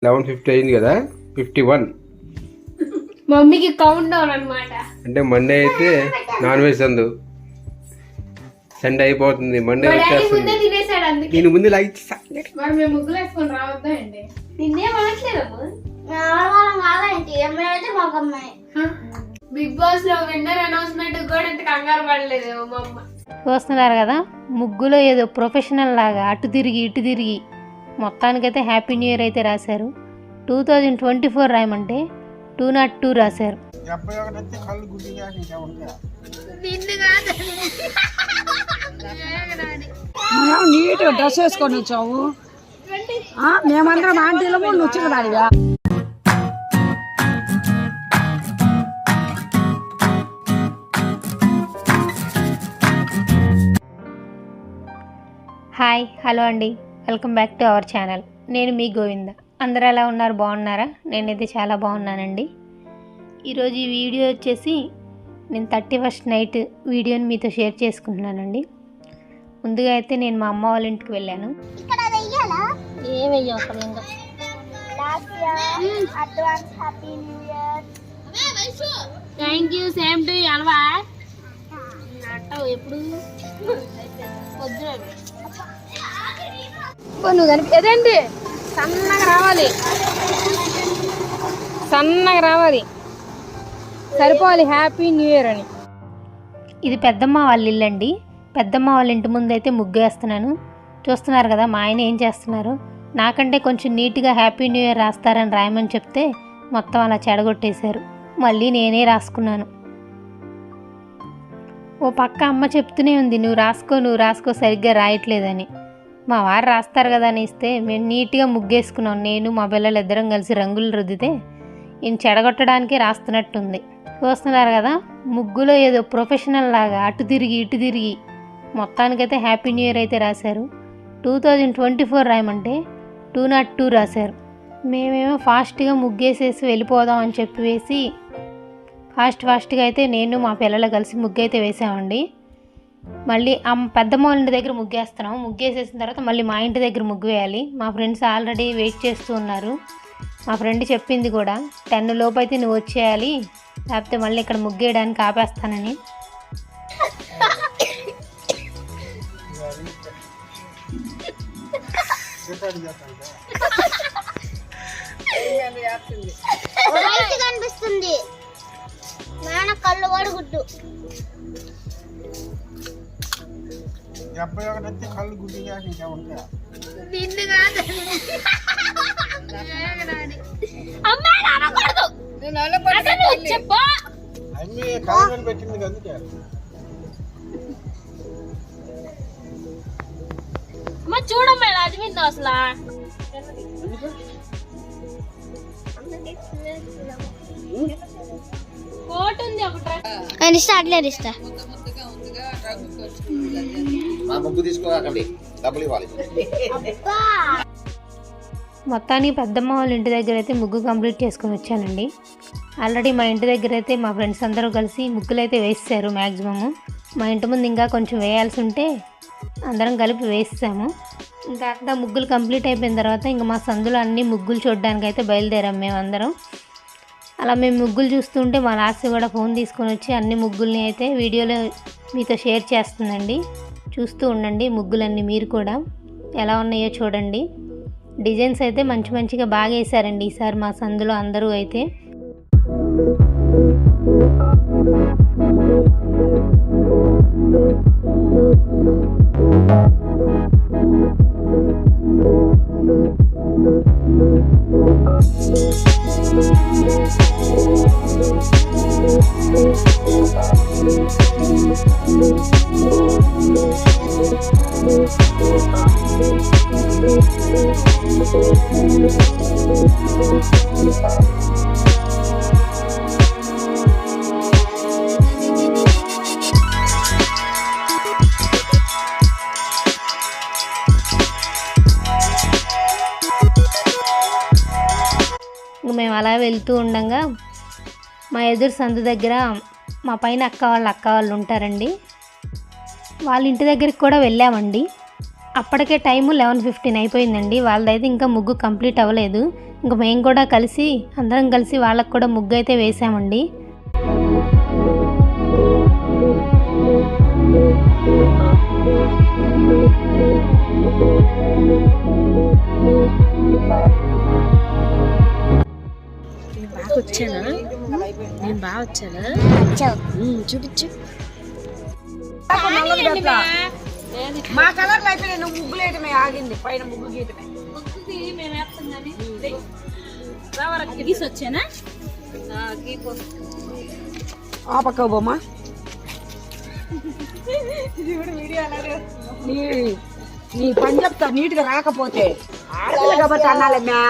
11:50 అయింది కదా. 51 మమ్మీకి కౌంట్ డౌన్ అన్నమాట. అంటే మండే అయితే నాన్ వెజ్ అందు, సండే అయిపోతుంది, మండే వచ్చేస్తుంది. నేను ముందు లాగి మరి మేము ముగ్గులు వేసుకొని రావద్దా అండి? నిన్నే అనట్లేదమ్మా. బిగ్ బాస్ లో విన్నర్ అనౌన్స్మెంట్ కూడా ఇంత కంగారు పడలేదు మా అమ్మ. చూస్తున్నారు కదా, ముగ్గులో ఏదో ప్రొఫెషనల్ లాగా అటు తిరిగి ఇటు తిరిగి మొత్తానికైతే హ్యాపీ న్యూ ఇయర్ అయితే రాశారు. 2024 రాయమంటే 202 రాశారు. మనం నీట్ డ్రెస్ వేసుకొని వచ్చాము, మేమందరం ఆంటీలము నువ్వు దానిగా. హాయ్, హలో అండి, welcome back to our channel. నేను మీ గోవింద. అందరూ ఎలా ఉన్నారు? బాగున్నారా? నేనైతే చాలా బాగున్నానండి. ఈరోజు ఈ వీడియో వచ్చేసి నేను 31st నైట్ వీడియోని మీతో షేర్ చేసుకుంటున్నానండి. ముందుగా అయితే నేను మా అమ్మ వాళ్ళ ఇంటికి వెళ్ళాను. Thank you, same to you. అనవా ఎప్పుడు నువ్వు కనిపించదండి. సన్నగా రావాలి, సరిపోవాలి హ్యాపీ న్యూ ఇయర్ అని. ఇది పెద్దమ్మ వాళ్ళ ఇల్లు అండి. పెద్దమ్మ వాళ్ళ ఇంటి ముందు అయితే ముగ్గు వేస్తున్నాను. చూస్తున్నారు కదా మా ఆయన ఏం చేస్తున్నారు. నాకంటే కొంచెం నీట్గా హ్యాపీ న్యూ ఇయర్ రాస్తారని రాయమని చెప్తే మొత్తం అలా చెడగొట్టేశారు. మళ్ళీ నేనే రాసుకున్నాను. ఓ పక్క అమ్మ చెప్తూనే ఉంది, నువ్వు రాసుకో సరిగ్గా రాయట్లేదని. మా వారు రాస్తారు కదా అని ఇస్తే మేము నీట్గా ముగ్గేసుకున్నాం. నేను మా పిల్లలు ఇద్దరం కలిసి రంగులు రుద్దితే ఈయన చెడగొట్టడానికే రాస్తున్నట్టుంది. చూస్తున్నారు కదా, ముగ్గులో ఏదో ప్రొఫెషనల్ లాగా అటు తిరిగి ఇటు తిరిగి మొత్తానికైతే హ్యాపీ న్యూ ఇయర్ అయితే రాశారు. 2024 రాయమంటే 202 రాశారు. మేమేమో ఫాస్ట్గా ముగ్గేసేసి వెళ్ళిపోదాం అని చెప్పి వేసి ఫాస్ట్గా అయితే నేను మా పిల్లలు కలిసి ముగ్గు అయితే వేసామండి. మళ్ళీ పెద్దమ్మ ఇంటి దగ్గర ముగ్గేస్తున్నాం. ముగ్గేసేసిన తర్వాత మళ్ళీ మా ఇంటి దగ్గర ముగ్గు వేయాలి. మా ఫ్రెండ్స్ ఆల్రెడీ వెయిట్ చేస్తూ ఉన్నారు. మా ఫ్రెండ్ చెప్పింది కూడా 10 లోపు అయితే నువ్వు వచ్చేయాలి, లేకపోతే మళ్ళీ ఇక్కడ ముగ్గేయడానికి ఆపేస్తానని. కనిపిస్తుంది నాన్న కళ్ళు కూడా గుడ్డు కళ్ళు గుడ్డి పెట్టింది అందుకే చూడమ్మా అది మీద అసలు కోట్ ఉంది ఒకటి. ఇస్తా మొత్తానికి పెద్దమ్మ వాళ్ళ ఇంటి దగ్గర అయితే ముగ్గు కంప్లీట్ చేసుకొని వచ్చానండి. ఆల్రెడీ మా ఇంటి దగ్గర అయితే మా ఫ్రెండ్స్ అందరూ కలిసి ముగ్గులు అయితే వేసేసారు. మ్యాక్సిమము మా ఇంటి ముందు ఇంకా కొంచెం వేయాల్సి ఉంటే అందరం కలిపి వేసాము. ఇంకా అంతా ముగ్గులు కంప్లీట్ అయిపోయిన తర్వాత ఇంకా మా సందులో అన్ని ముగ్గులు చూడడానికి అయితే బయలుదేరాం మేమందరం. అలా మేము ముగ్గులు చూస్తుంటే మా లాస్ట్ కూడా ఫోన్ తీసుకొని వచ్చి అన్ని ముగ్గుల్ని అయితే వీడియోలో మీతో షేర్ చేస్తుందండి. చూస్తూ ఉండండి ముగ్గులన్నీ మీరు కూడా ఎలా ఉన్నాయో చూడండి. డిజైన్స్ అయితే మంచిగా బాగా వేసారండి ఈసారి మా సందులో అందరూ అయితే. మేము అలా వెళ్తూ ఉండగా మా ఎదురు సందు దగ్గర మా పైన అక్క వాళ్ళు ఉంటారండి. వాళ్ళ ఇంటి దగ్గరికి కూడా వెళ్ళామండి. అప్పటికే టైము 11:15 అయిపోయిందండి. వాళ్ళదైతే ఇంకా ముగ్గు కంప్లీట్ అవ్వలేదు. ఇంకా మేము కూడా కలిసి అందరం కలిసి వాళ్ళకు కూడా ముగ్గు అయితే వేసామండి. వచ్చానా నేను బాగా వచ్చానా చూపించు. మా కలర్లు అయిపోయినాయి, నువ్వు ముగ్గులు వేయటమే ఆగింది, పైన ముగ్గు గీయటమే. గీసి వచ్చానా ఆ పక్క బొమ్మ నీ పని చెప్తా నీట్గా రాకపోతే ఆడపిల్ల కాబట్టి అనాలమ్మా.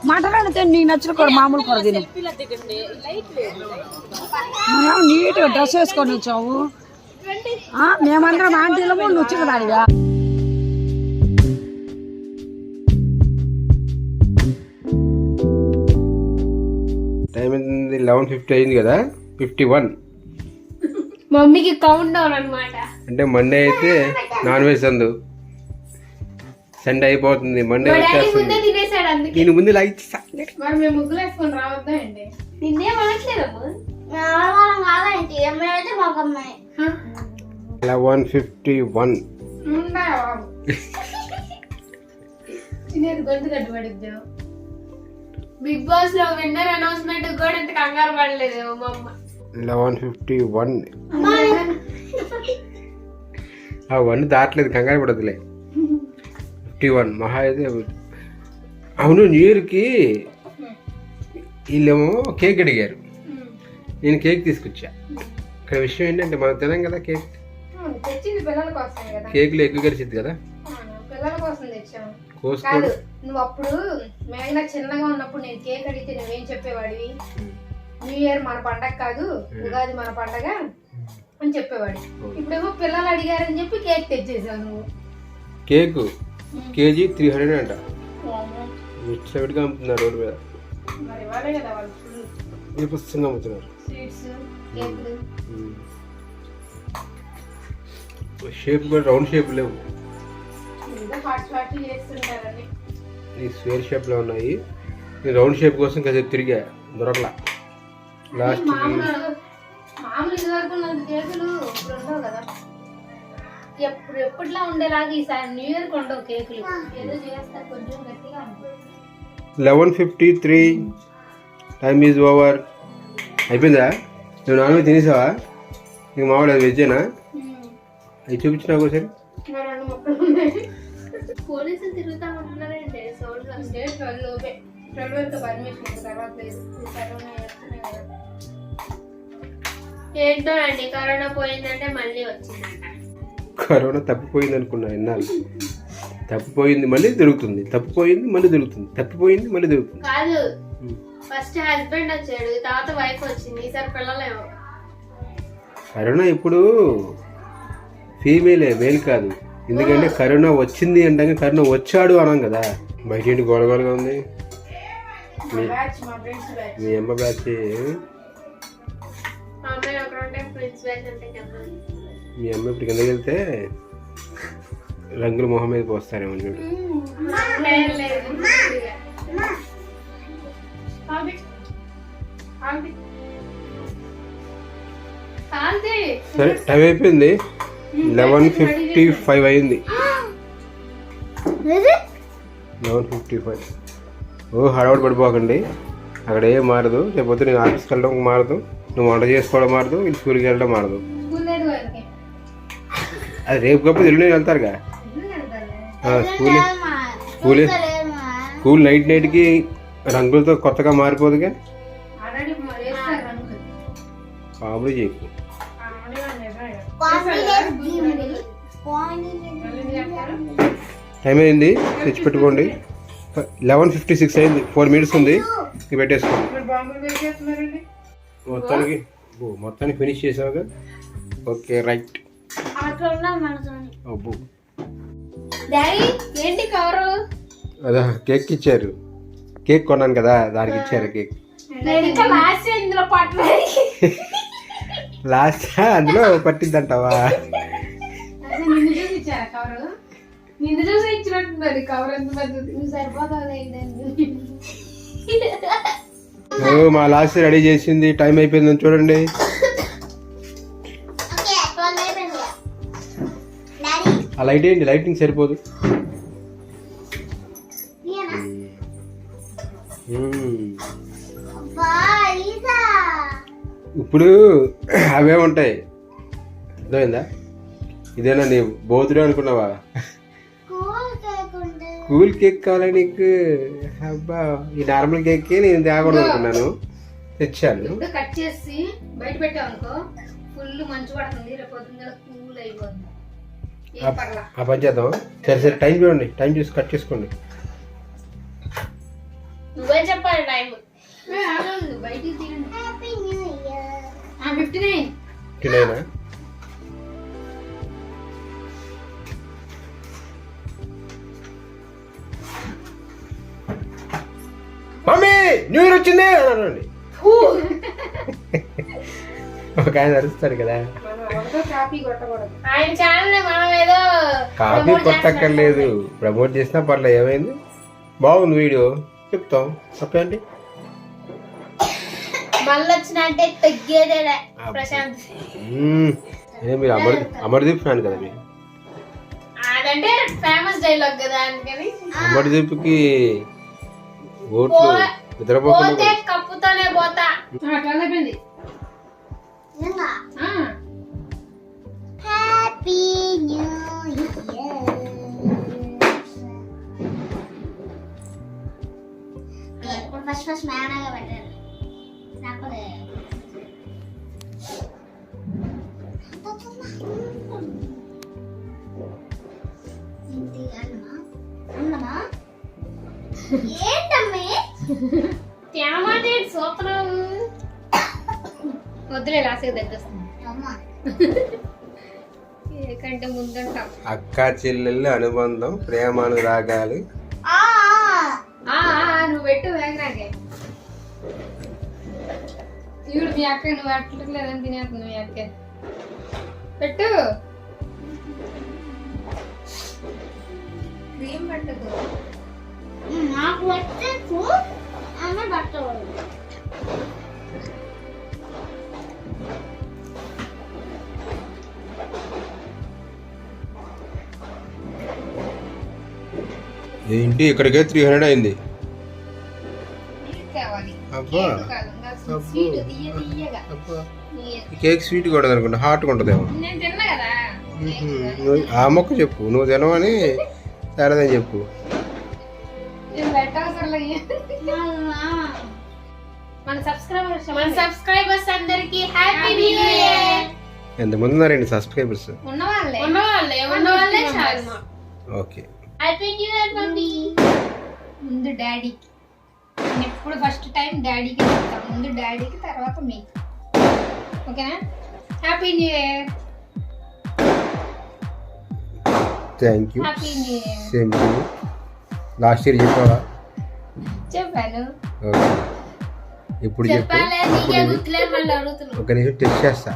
మాటలంటే నీ నచ్చిన కూర మామూలు కూర తిను. మనం నీట్గా డ్రెస్ వేసుకొని వచ్చావు, మేమందరం ఆంటీలము నువ్వు చిన్నదానిగా. టైం అయింది 11:50 అయింది కదా. 51 మమ్మీకి కౌంట్ డౌన్ అన్నమాట. అంటే మండే అయితే నాన్ వెజ్ అందు, సండే అయిపోతుంది, మండే వచ్చేస్తుంది. తినేసాడు అందుకే. నేను ముందు లైట్ మరి మేము ముగ్గులు వేసుకొని రావద్దా అండి? నిన్నేం అనట్లేదమ్మా. కాదండి అమ్మాయి అయితే మాకు అమ్మాయి 11:51. తినేది గొంతు కట్టుబడిద్దాం. బిగ్ బాస్ లో విన్నర్ అనౌన్స్మెంట్ కూడా ఇంత కంగారు పడలేదు మా అమ్మ. 11:51 ఆ 1 దాటలేదు, కంగారు పడదులే. 51 మహా అయితే. అవును, న్యూ ఇయర్కి వీళ్ళేమో కేక్ అడిగారు, నేను కేక్ తీసుకొచ్చా. ఇక్కడ విషయం ఏంటంటే మనం తినాం కదా కేక్, తెచ్చింది పిల్లల కోసం కదా, కేకులో ఎక్కువ కలిసిద్ది కదా, పిల్లల కోసం తెచ్చాము. కోసుకోడు. నువ్వు అప్పుడు మేఘన చిన్నగా ఉన్నప్పుడు నేను కేక్ అడిగితే నువ్వేం చెప్పేవాడివి? న్యూ ఇయర్ మన పండగ కాదు, ఉగాది మన పండగ అని చెప్పేవాడి. ఇప్పుడేమో పిల్లలు అడిగారని చెప్పి కేక్ తెచ్చేసావు నువ్వు. కేకు కేజీ 300 అంట, విడిగా అమ్ముతున్నారు రోడ్డు మీద. మరి ఇవాళే కదా వాళ్ళు ఈ పుస్తకంగా అమ్ముతున్నారు. స్వీట్స్, కేకులు. షేప్ కూడా రౌండ్ షేప్ లేవు, హాట్ చేస్తుంటారని. ఈ స్క్వేర్ షేప్ లో ఉన్నాయి. నేను రౌండ్ షేప్ కోసం కాసేపు తిరిగా, దొరకలా. లాస్ట్ మామూలు ఇదివరకు కేకులు ఇప్పుడు ఉండవు కదా, ఎప్పటిలా ఉండేలాగా ఈసారి న్యూ ఇయర్ ఉండవు కేకులు, ఏదో చేస్తారు కొంచెం గట్టిగా ఉంటుంది. 11:53 టైమ్ ఈజ్ ఓవర్. అయిపోయిందా? నువ్వు నాన్ వెజ్ తినేసావా? నీకు మామూలు వెజ్జేనా? అవి చూపించినా ఒకసారి. పోలీసులు తిరుగుతా ఉంటున్నారంటే స్టేట్ 12 వరకు పర్మిషన్ తర్వాత లేదు. ఏంటో అండి, కరోనా పోయిందంటే మళ్ళీ వచ్చిందంట. కరోనా తప్పిపోయింది అనుకున్నా ఎన్నాళ్ళు. తప్పిపోయింది మళ్ళీ దొరుకుతుంది, తప్పిపోయింది మళ్ళీ దొరుకుతుంది, తప్పిపోయింది మళ్ళీ దొరుకుతుంది. కాదు, ఫస్ట్ హస్బెండ్ వచ్చాడు, తర్వాత వైఫ్ వచ్చింది, ఈసారి పిల్లలేమో. కరోనా ఇప్పుడు ఫీమేలే, మేల్ కాదు. ఎందుకంటే కరోనా వచ్చింది అంటే కరోనా వచ్చాడు అన్నాం కదా. బయట ఏంటి గొడవలుగా ఉంది? మీ అమ్మ బ్యాచ్. మీ అమ్మ ఇప్పుడు కిందకి వెళ్తే రంగుల మొహం మీద పోస్తారేమో చూడు. సరే, టైం అయిపోయింది. 11:55 అయింది. 11:55. ఓ హడావుడి పడిపోకండి, అక్కడ ఏం మారదు. లేకపోతే నేను ఆఫీస్కి వెళ్ళడం మారదు, నువ్వు వంట చేసుకోవడం మారదు, వీళ్ళు స్కూల్కి వెళ్ళడం మారదు. అది రేపు కాకపోతే ఎల్లుండి వెళ్తారుగా స్కూల్ నైట్కి రంగులతో కొత్తగా మారిపోదుగా. కామెడీ చేయకు. టైం అయింది, తెచ్చి పెట్టుకోండి. 11:56 అయింది. 4 minutes ఉంది, ఇవి పెట్టేసుకోండి. మొత్తానికి ఫినిష్ చేసావుగా. Okay, right. అక్కడ ఉన్నాం మనతోని. అబ్బో డాడీ ఏంటి కవరు? అదా కేక్ ఇచ్చారు. కేక్ కొన్నాను కదా దానికి ఇచ్చారు కేక్. నేను ఇంకా లాస్ట్ ఇందులో పట్టలేదు. లాస్ట్ అందులో పట్టిందంటావా? నిన్ను చూసి ఇచ్చారా కవరు? నిన్ను చూసి ఇచ్చినట్టున్నారు కవర్. ఎంత పెద్దది నువ్వు సరిపోతావు. మా లాస్ట్ రెడీ చేసింది. టైం అయిపోయిందని చూడండి. ఓకే 12 అయిపోయింది. డాడీ ఆ లైట్ ఏంటి? లైటింగ్ సరిపోదు. ఇయ్యనా? మ్మ్. అబ్బా ఈసా. ఇప్పుడు అవే ఉంటాయి. అర్థమైందా? ఇదేనా నీ బోతుడే అనుకున్నావా? కూల్ కేక్ ఉంది. కూల్ కేక్ కావాలా నీకు? అబ్బా ఈ నార్మల్ కేక్ నేను తేకూడదు అనుకున్నాను, తెచ్చాను. ఇప్పుడు కట్ చేసి బయట పెట్టావు అనుకో ఫుల్ మంచు పడుతుంది. రేపు పొద్దున్న కూల్ అయిపోతుంది. ఏం పర్లా. ఆ పని చేద్దాం. సరే సరే టైం చూడండి. టైం చూసి కట్ చేసుకోండి. నువ్వే చెప్పాలి టైం. బయటికి తీయండి. Happy new year. 59. తినేనా? మమ్మీ న్యూ ఇయర్ వచ్చింది అని అనండి. ఒక ఆయన అరుస్తాడు కదా. కాపీ కొట్టకూడదు. ఆయన ఛానల్ మనం ఏదో కాపీ కొట్టక్కర్లేదు. ప్రమోట్ చేసినా పర్లేదు. ఏమైంది? బాగుంది వీడియో చెప్తాం. తప్పేంటి? మళ్ళీ వచ్చినంటే తగ్గేదే ప్రశాంత్. మీరు అమర్దీప్ ఫ్యాన్ కదా మీరు? అదంటే ఫేమస్ డైలాగ్ కదా అందుకని. అమర్దీప్కి ఓట్లు నిద్రపోకుండా పోతే కప్పుతోనే పోతా. అట్లా అయిపోయింది. నింగా హ్యాపీ న్యూ ఇయర్. ఇప్పుడు ఫస్ట్ మేనగా పెట్టారు. నాకు అన్నమా ఏంటమ్మే తేమాటే సూపరం. వద్దులే లాస్ట్ దగ్గొస్తుంది. అమ్మా కంటే ముందంటాం. అక్క చెల్లెళ్ళ అనుబంధం, ప్రేమానురాగాలు. నువ్వు పెట్టు వేగరాగే. ఇప్పుడు మీ అక్క నువ్వు అట్లేదని తినేస్తుంది. మీ అక్క పెట్టు. క్రీమ్ పెట్టదు. నాకు వచ్చేసు ఆమె పట్టవాలి. ఏంటి ఇక్కడికే 300 అయింది. కావాలి అబ్బా స్వీట్ తీయగా. కేక్ స్వీట్ కూడా అనుకుంటా, హాట్గా ఉంటుందేమో. నేను తిన్నా కదా. ఆ మొక్క చెప్పు, నువ్వు తినవని సరేదని చెప్పు. నేను పెట్టవసరం మన సబ్స్క్రైబర్స్ అందరికి హ్యాపీ న్యూ ఇయర్. ఎంతమంది ఉన్నారండి సబ్స్క్రైబర్స్? ఉన్నవాళ్ళే చాలు. Okay happy new year mummy. ముందు డాడీకి. నేను ఎప్పుడు ఫస్ట్ టైం డాడీకి చెప్తాను. ముందు డాడీకి తర్వాత మీకు. ఓకేనా? Happy new year. Thank you. Happy new year. Same to you. Last year చెప్పావా? చెప్పాను. ఓకే ఇప్పుడు చెప్పు. చెప్పాలే నీకే గుర్తులేదు మళ్ళీ అడుగుతున్నావు. ఒక నిమిషం టెస్ట్ చేస్తా.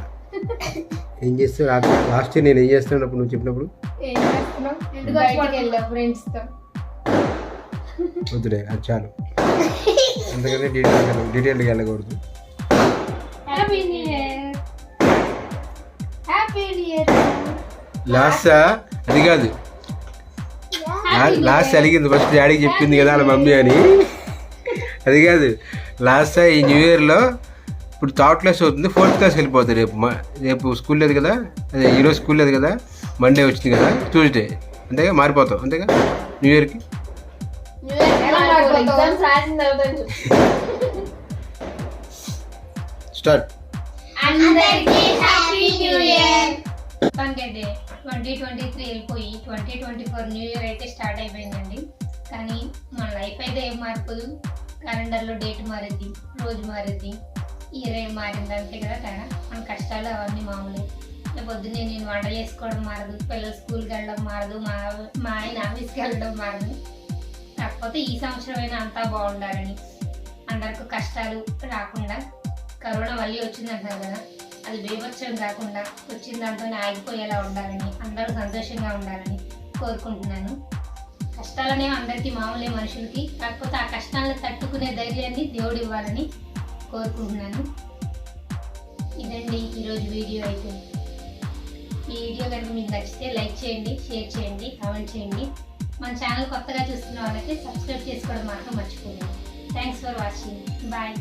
ఏం చేస్తావు? లాస్ట్ ఇయర్ నేను ఏం చేస్తున్నప్పుడు నువ్వు చెప్పినప్పుడు? ఏం చేస్తున్నావు? బయటికి వెళ్ళావు ఫ్రెండ్స్ తో. వద్దులే అది చాలు. అందుకని డీటెయిల్గా వెళ్ళకూడదు. Happy new year. Happy new year. Last అది కాదు, లాస్ట్ అడిగింది ఫస్ట్ డాడీకి చెప్పింది కదా వాళ్ళ మమ్మీ అని. అది కాదు, లాస్ట్ ఈ న్యూ ఇయర్లో ఇప్పుడు 3rd క్లాస్ అవుతుంది, 4th క్లాస్కి వెళ్ళిపోతుంది. రేపు స్కూల్ లేదు కదా, అదే ఈరోజు స్కూల్ లేదు కదా, మండే వచ్చింది కదా, ట్యూస్డే. అంతేగా మారిపోతాం. అంతేగా న్యూ ఇయర్కి. ఎగ్జామ్స్ రాసిన తర్వాత స్టార్ట్. అందరికీ హ్యాపీ న్యూ ఇయర్. 2023 వెళ్ళిపోయి 2024 న్యూ ఇయర్ అయితే స్టార్ట్ అయిపోయిందండి. కానీ మన లైఫ్ అయితే ఏం మారిపోదు. క్యాలెండర్లో డేట్ మారిద్ది, రోజు మారిద్ది, ఇయర్ ఏం మారింది అంతే కదా తేడా. మన కష్టాలు అవన్నీ మామూలే. పొద్దున్నే నేను వంట చేసుకోవడం మారదు, పిల్లలు స్కూల్కి వెళ్ళడం మారదు, మా ఆయన ఆఫీస్కి వెళ్ళడం మారదు. కాకపోతే ఈ సంవత్సరమైనా అంతా బాగుండాలని, అందరికీ కష్టాలు రాకుండా, కరోనా మళ్ళీ వచ్చిందంటారు కదా, అది బీభత్సం కాకుండా వచ్చిన దాంతోనే ఆగిపోయేలా ఉండాలని, అందరూ సంతోషంగా ఉండాలని కోరుకుంటున్నాను. కష్టాలనే అందరికీ మామూలే మనుషులకి, కాకపోతే ఆ కష్టాలను తట్టుకునే ధైర్యాన్ని దేవుడు ఇవ్వాలని కోరుకుంటున్నాను. ఇదండి ఈరోజు వీడియో అయితే. ఈ వీడియో కనుక మీకు నచ్చితే లైక్ చేయండి, షేర్ చేయండి, కామెంట్ చేయండి. మన ఛానల్ కొత్తగా చూస్తున్న వాళ్ళకి సబ్స్క్రైబ్ చేసుకోవడం మాత్రం మర్చిపోలేదు. Thanks for watching. బాయ్.